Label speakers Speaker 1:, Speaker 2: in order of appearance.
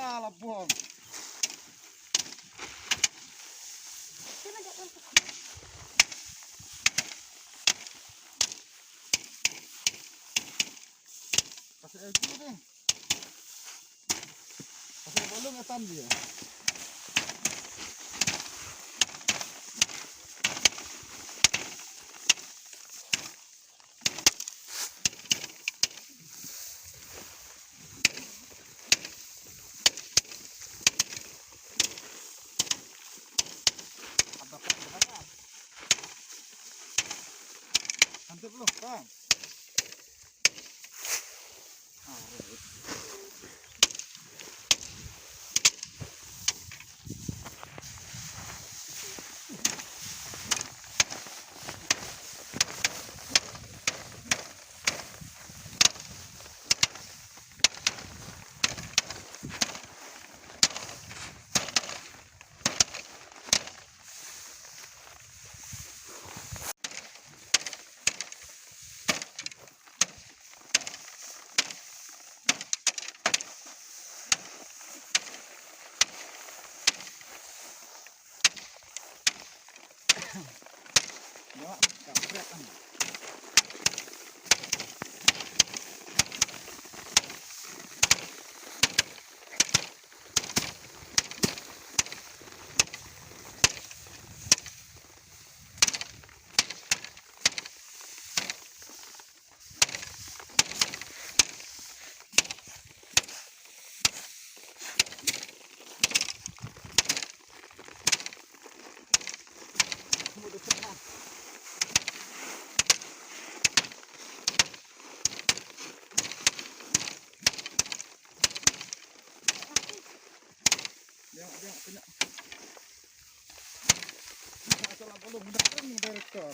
Speaker 1: salah buang. Kasih aja nih. Kasih bolong etan dia. Mantap loh, Bang. Ya, kampret kan. Udah pernah. Dia punya. Nah, salah belum, udah kan direktor.